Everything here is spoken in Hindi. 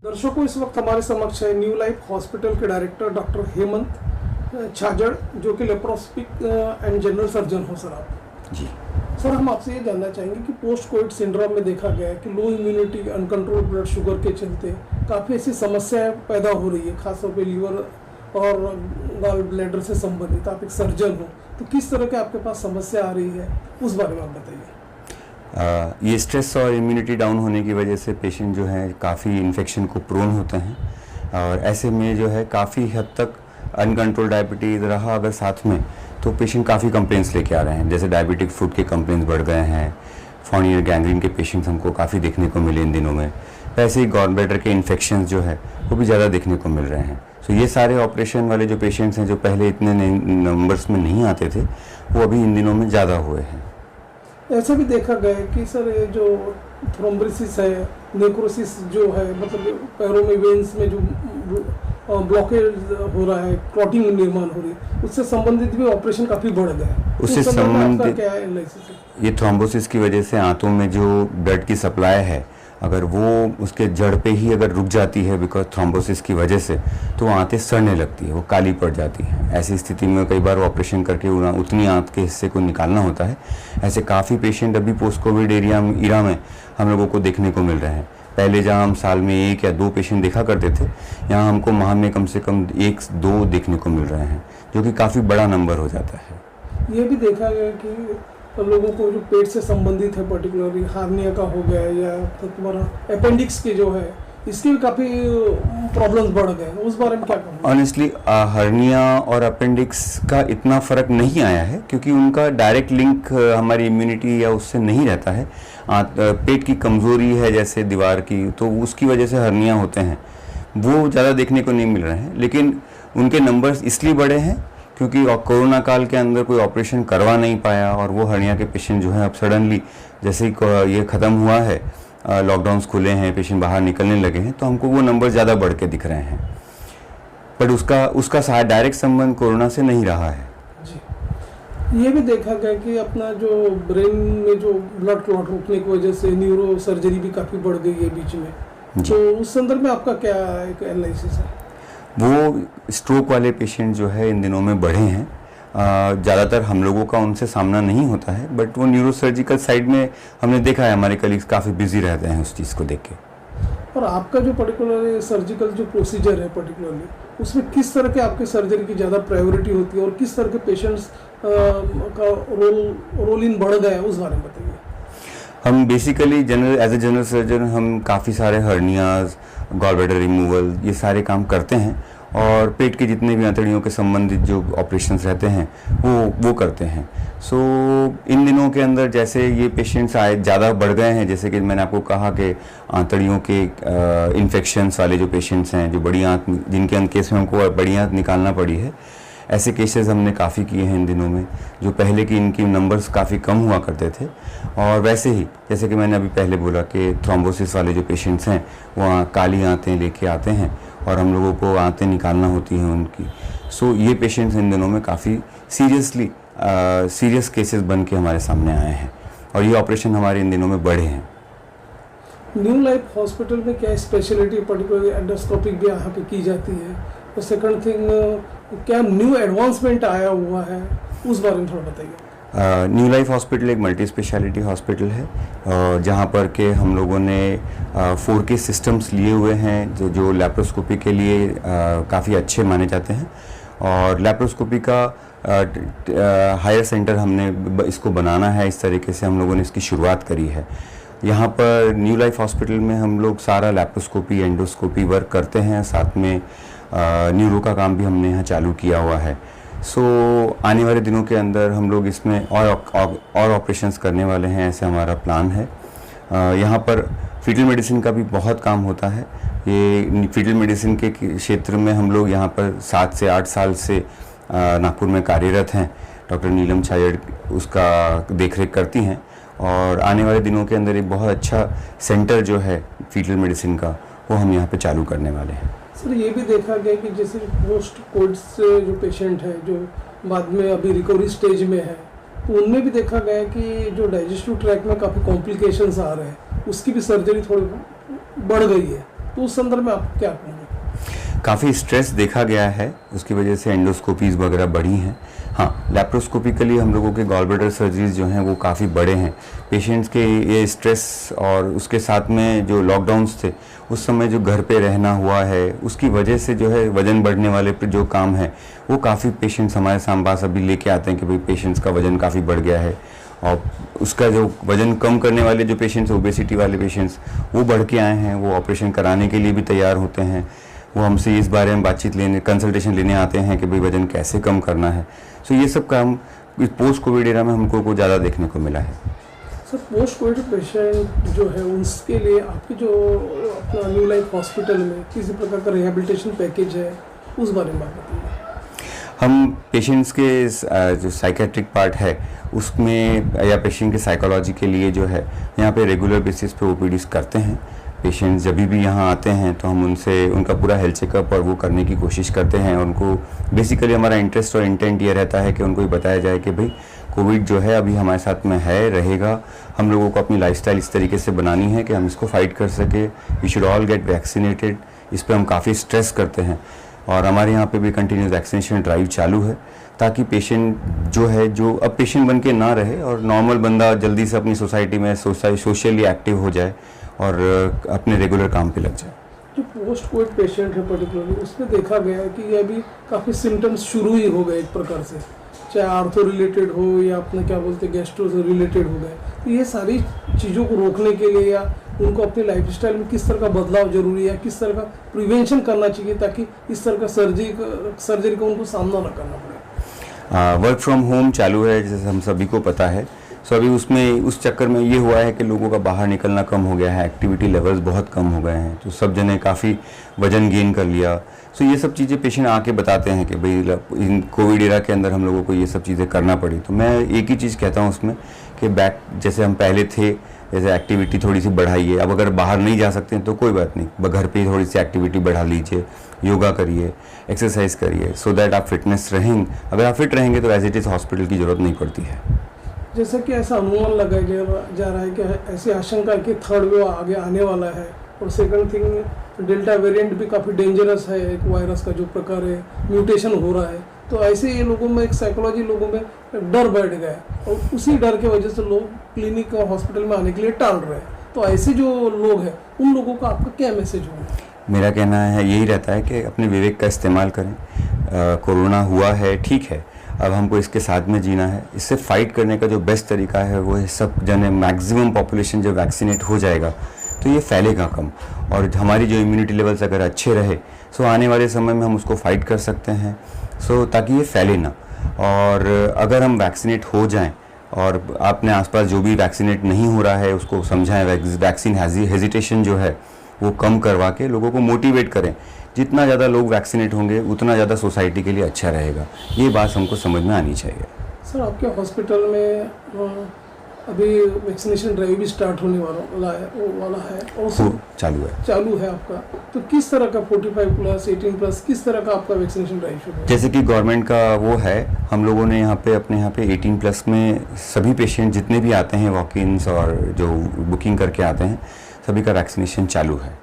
दर्शकों, इस वक्त हमारे समक्ष है न्यू लाइफ हॉस्पिटल के डायरेक्टर डॉक्टर हेमंत छाजड़, जो कि लेप्रोस्कोपिक एंड जनरल सर्जन हो। सर आप जी सर, हम आपसे ये जानना चाहेंगे कि पोस्ट कोविड सिंड्रोम में देखा गया है कि low immunity, uncontrol blood sugar के चलते काफ़ी ऐसी समस्याएं पैदा हो रही है, खासतौर पे लीवर और गॉल ब्लैडर से संबंधित। आप एक सर्जन हो, तो किस तरह के आपके पास समस्या आ रही है, उस बारे में आप बताइए। ये स्ट्रेस और इम्यूनिटी डाउन होने की वजह से पेशेंट जो है काफ़ी इन्फेक्शन को प्रोन होते हैं, और ऐसे में जो है काफ़ी हद तक अनकंट्रोल डायबिटीज़ रहा अगर साथ में, तो पेशेंट काफ़ी कंप्लेंट्स लेके आ रहे हैं। जैसे डायबिटिक फूड के कंप्लेंट्स बढ़ गए हैं, फॉर्नियर गैंग्रीन के पेशेंट्स हमको काफ़ी देखने को मिले इन दिनों में। ऐसे ही गॉल ब्लैडर के इन्फेक्शंस जो है वो भी ज़्यादा देखने को मिल रहे हैं। तो ये सारे ऑपरेशन वाले जो पेशेंट्स हैं, जो पहले इतने नंबर्स में नहीं आते थे, वो अभी इन दिनों में ज़्यादा हुए हैं। ऐसा भी देखा गया है कि सर ये जो थ्रोम्बोसिस है, नेक्रोसिस जो है, मतलब पैरों में वेन्स में जो ब्लॉकेज हो रहा है, क्लॉटिंग निर्माण हो रही है, उससे संबंधित भी ऑपरेशन काफ़ी बढ़ गया है। उससे संबंधित क्या एनालिसिस है? ये थ्रोम्बोसिस की वजह से आंतों में जो ब्लड की सप्लाई है, अगर वो उसके जड़ पे ही अगर रुक जाती है बिकॉज थ्रोम्बोसिस की वजह से, तो आंतें सड़ने लगती है, वो काली पड़ जाती हैं। ऐसी स्थिति में कई बार ऑपरेशन करके उतनी आंत के हिस्से को निकालना होता है। ऐसे काफ़ी पेशेंट अभी पोस्ट कोविड इरा में हम लोगों को देखने को मिल रहे हैं। पहले जहाँ हम साल में 1 या 2 पेशेंट देखा करते थे, यहाँ हमको माह में कम से कम 1-2 देखने को मिल रहे हैं, जो कि काफ़ी बड़ा नंबर हो जाता है। ये भी देखा गया कि लोगों को जो पेट से संबंधित है, पर्टिकुलरली हार्निया का हो गया या तो तुम्हारा अपेंडिक्स के जो है, इसके भी काफ़ी प्रॉब्लम्स बढ़ गए, उस बारे में क्या कहूँगा? ऑनेस्टली हार्निया और अपेंडिक्स का इतना फ़र्क नहीं आया है, क्योंकि उनका डायरेक्ट लिंक हमारी इम्यूनिटी या उससे नहीं रहता है। पेट की कमज़ोरी है जैसे दीवार की, तो उसकी वजह से हर्निया होते हैं, वो ज़्यादा देखने को नहीं मिल रहे हैं। लेकिन उनके नंबर्स इसलिए बढ़े हैं क्योंकि कोरोना काल के अंदर कोई ऑपरेशन करवा नहीं पाया, और वो हर्निया के पेशेंट जो हैं अब सडनली जैसे ही ये ख़त्म हुआ है, लॉकडाउन्स खुले हैं, पेशेंट बाहर निकलने लगे हैं, तो हमको वो नंबर ज़्यादा बढ़ के दिख रहे हैं। बट उसका डायरेक्ट संबंध कोरोना से नहीं रहा है। जी, ये भी देखा गया कि अपना जो ब्रेन में जो ब्लड क्लॉट रुकने की वजह से न्यूरो सर्जरी भी काफ़ी बढ़ गई है बीच में, तो उस संदर्भ में आपका क्या एक एनालिसिस है? वो स्ट्रोक वाले पेशेंट जो है इन दिनों में बढ़े हैं। ज़्यादातर हम लोगों का उनसे सामना नहीं होता है, बट वो न्यूरोसर्जिकल साइड में हमने देखा है, हमारे कलीग्स काफ़ी बिजी रहते हैं उस चीज़ को देख के। और आपका जो पर्टिकुलर सर्जिकल जो प्रोसीजर है पर्टिकुलरली, उसमें किस तरह के आपके सर्जरी की ज़्यादा प्रायोरिटी होती है और किस तरह के पेशेंट्स का रोल इन बढ़ गया है, उस बारे में बताइए। हम basically as a general surgeon हम काफ़ी सारे हर्नियाज, गॉल ब्लैडर रिमूवल, ये सारे काम करते हैं, और पेट के जितने भी आंतड़ियों के संबंधित जो ऑपरेशंस रहते हैं वो करते हैं। सो इन दिनों के अंदर जैसे ये पेशेंट्स आए ज़्यादा बढ़ गए हैं, जैसे कि मैंने आपको कहा कि आंतड़ियों के इन्फेक्शंस वाले जो पेशेंट्स हैं, जो बड़ी आंत, जिनके केस में हमको बड़ी आंत निकालना पड़ी है, ऐसे केसेस हमने काफ़ी किए हैं इन दिनों में, जो पहले की इनकी नंबर्स काफ़ी कम हुआ करते थे। और वैसे ही जैसे कि मैंने अभी पहले बोला कि थ्रोम्बोसिस वाले जो पेशेंट्स हैं, वो काली आंतें लेके आते हैं और हम लोगों को आंतें निकालना होती हैं उनकी। सो ये पेशेंट्स इन दिनों में काफ़ी सीरियस केसेस बन के हमारे सामने आए हैं, और ये ऑपरेशन हमारे इन दिनों में बढ़े हैं। न्यू लाइफ हॉस्पिटल में क्या स्पेशलिटी पर्टिकुलरली एंडोस्कोपिक भी यहाँ पे की जाती है, और सेकंड थिंग क्या न्यू एडवांसमेंट आया हुआ है, उस बारे में थोड़ा बताइए। न्यू लाइफ हॉस्पिटल एक मल्टी स्पेशलिटी हॉस्पिटल है, जहाँ पर के हम लोगों ने 4K सिस्टम्स लिए हुए हैं, जो लैप्रोस्कोपी के लिए काफ़ी अच्छे माने जाते हैं। और लैप्रोस्कोपी का हायर सेंटर हमने इसको बनाना है, इस तरीके से हम लोगों ने इसकी शुरुआत करी है। यहाँ पर न्यू लाइफ हॉस्पिटल में हम लोग सारा लैप्रोस्कोपी, एंडोस्कोपी वर्क करते हैं, साथ में न्यूरो का काम भी हमने यहाँ चालू किया हुआ है। सो आने वाले दिनों के अंदर हम लोग इसमें और ऑपरेशंस करने वाले हैं, ऐसे हमारा प्लान है। यहाँ पर फीटल मेडिसिन का भी बहुत काम होता है। ये फीटल मेडिसिन के क्षेत्र में हम लोग यहाँ पर 7 से 8 साल से नागपुर में कार्यरत हैं। डॉक्टर नीलम छाजड़ उसका देखरेख करती हैं, और आने वाले दिनों के अंदर एक बहुत अच्छा सेंटर जो है फीटल मेडिसिन का, वो हम यहाँ पे चालू करने वाले हैं। सर, ये भी देखा गया कि जैसे पोस्ट कोविड से जो पेशेंट है, जो बाद में अभी रिकवरी स्टेज में है, तो उनमें भी देखा गया कि जो डाइजेस्टिव ट्रैक में काफ़ी कॉम्प्लिकेशंस आ रहे हैं, उसकी भी सर्जरी थोड़ी बढ़ गई है। तो उस संदर्भ में आप क्या कहेंगे? काफ़ी स्ट्रेस देखा गया है, उसकी वजह से एंडोस्कोपीज़ वगैरह बढ़ी हैं। हाँ, लैप्रोस्कोपिकली हम लोगों के गॉल ब्लैडर सर्जरीज जो हैं वो काफ़ी बड़े हैं। पेशेंट्स के ये स्ट्रेस और उसके साथ में जो लॉकडाउन्स थे उस समय जो घर पे रहना हुआ है, उसकी वजह से जो है वज़न बढ़ने वाले पे जो काम है वो काफ़ी पेशेंट्स हमारे पास अभी लेके आते हैं कि भाई पेशेंट्स का वज़न काफ़ी बढ़ गया है। और उसका जो वज़न कम करने वाले जो पेशेंट्स, ओबेसिटी वाले पेशेंट्स, वो बढ़ के आए हैं, वो ऑपरेशन कराने के लिए भी तैयार होते हैं। वो हमसे इस बारे में बातचीत लेने, कंसल्टेशन लेने आते हैं कि भाई वज़न कैसे कम करना है। सो ये सब काम इस पोस्ट कोविड एरा में हमको को ज़्यादा देखने को मिला है। सर, पोस्ट कोविड पेशेंट जो है उसके लिए आपके जो अपना न्यू लाइफ हॉस्पिटल में किसी प्रकार का रिहेबिलिटेशन पैकेज है, उस बारे में बात बताइए। हम पेशेंट्स के जो साइकेट्रिक पार्ट है उसमें या पेशेंट के साइकोलॉजी के लिए जो है यहाँ पे रेगुलर बेसिस पे ओपीडीज करते हैं। पेशेंट्स जब भी यहाँ आते हैं तो हम उनसे उनका पूरा हेल्थ चेकअप और वो करने की कोशिश करते हैं। उनको बेसिकली हमारा इंटरेस्ट और इंटेंट ये रहता है कि उनको ये बताया जाए कि भाई कोविड जो है अभी हमारे साथ में है, रहेगा। हम लोगों को अपनी लाइफस्टाइल इस तरीके से बनानी है कि हम इसको फाइट कर सके। We should all get vaccinated. इस पर हम काफ़ी स्ट्रेस करते हैं और हमारे यहाँ पे भी कंटिन्यूस वैक्सीनेशन ड्राइव चालू है ताकि पेशेंट जो है जो अब पेशेंट बन के ना रहे और नॉर्मल बंदा जल्दी से अपनी सोसाइटी में सोशली एक्टिव हो जाए और अपने रेगुलर काम पे लग जाए। जो पोस्ट कोविड पेशेंट है पर्टिकुलरली, उसमें देखा गया है कि ये अभी काफ़ी सिम्टम्स शुरू ही हो गए एक प्रकार से, चाहे आर्थो रिलेटेड हो या अपने क्या बोलते हैं गैस्ट्रो से रिलेटेड हो गए। तो ये सारी चीज़ों को रोकने के लिए या उनको अपनी लाइफस्टाइल में किस तरह का बदलाव जरूरी है, किस तरह का प्रिवेंशन करना चाहिए ताकि इस तरह का सर्जरी का उनको सामना ना करना पड़े। वर्क फ्रॉम होम चालू है जैसे हम सभी को पता है। सो अभी उसमें उस चक्कर में ये हुआ है कि लोगों का बाहर निकलना कम हो गया है, एक्टिविटी लेवल्स बहुत कम हो गए हैं, तो सब जने काफ़ी वजन गेन कर लिया। सो ये सब चीज़ें पेशेंट आके बताते हैं कि भाई इन कोविड एरा के अंदर हम लोगों को ये सब चीज़ें करना पड़ी। तो मैं एक ही चीज़ कहता हूँ उसमें कि बैक जैसे हम पहले थे, जैसे एक्टिविटी थोड़ी सी बढ़ाइए। अब अगर बाहर नहीं जा सकते हैं तो कोई बात नहीं, घर पे थोड़ी सी एक्टिविटी बढ़ा लीजिए, योगा करिए, एक्सरसाइज करिए, सो दैट आप फिटनेस रहेंगे। अगर आप फिट रहेंगे तो एज इट इज़ हॉस्पिटल की ज़रूरत नहीं पड़ती है। जैसा कि ऐसा अनुमान लगाया जा रहा है कि ऐसी आशंका है कि थर्ड वेव आगे आने वाला है और सेकंड थिंग डेल्टा वेरिएंट भी काफ़ी डेंजरस है, एक वायरस का जो प्रकार है म्यूटेशन हो रहा है। तो ऐसे ये लोगों में एक साइकोलॉजी लोगों में डर बैठ गया है और उसी डर की वजह से लोग क्लिनिक और हॉस्पिटल में आने के लिए टाल रहे हैं। तो ऐसे जो लोग हैं उन लोगों का आपका क्या मैसेज होगा? मेरा कहना है यही रहता है कि अपने विवेक का इस्तेमाल करें। कोरोना हुआ है, ठीक है, अब हमको इसके साथ में जीना है। इससे फाइट करने का जो बेस्ट तरीका है वो है सब जने मैक्सिमम पॉपुलेशन जब वैक्सीनेट हो जाएगा तो ये फैलेगा कम और हमारी जो इम्यूनिटी लेवल्स अगर अच्छे रहे सो आने वाले समय में हम उसको फाइट कर सकते हैं, सो ताकि ये फैले ना। और अगर हम वैक्सीनेट हो जाएं और अपने आसपास जो भी वैक्सीनेट नहीं हो रहा है उसको समझाएं, वैक्सीन हेजिटेशन जो है वो कम करवा के लोगों को मोटिवेट करें। जितना ज़्यादा लोग वैक्सीनेट होंगे उतना ज़्यादा सोसाइटी के लिए अच्छा रहेगा। ये बात हमको समझ में आनी चाहिए। सर, आपके हॉस्पिटल में अभी वैक्सीनेशन ड्राइव भी स्टार्ट होने वाला है और चालू है आपका, तो किस तरह का 45 प्लस 18 प्लस किस तरह का आपका वैक्सीनेशन ड्राइव शुरू है? जैसे कि गवर्नमेंट का वो है, हम लोगों ने अपने यहाँ पे 18 प्लस में सभी पेशेंट जितने भी आते हैं वॉक-इन्स और जो बुकिंग करके आते हैं सभी का वैक्सीनेशन चालू है।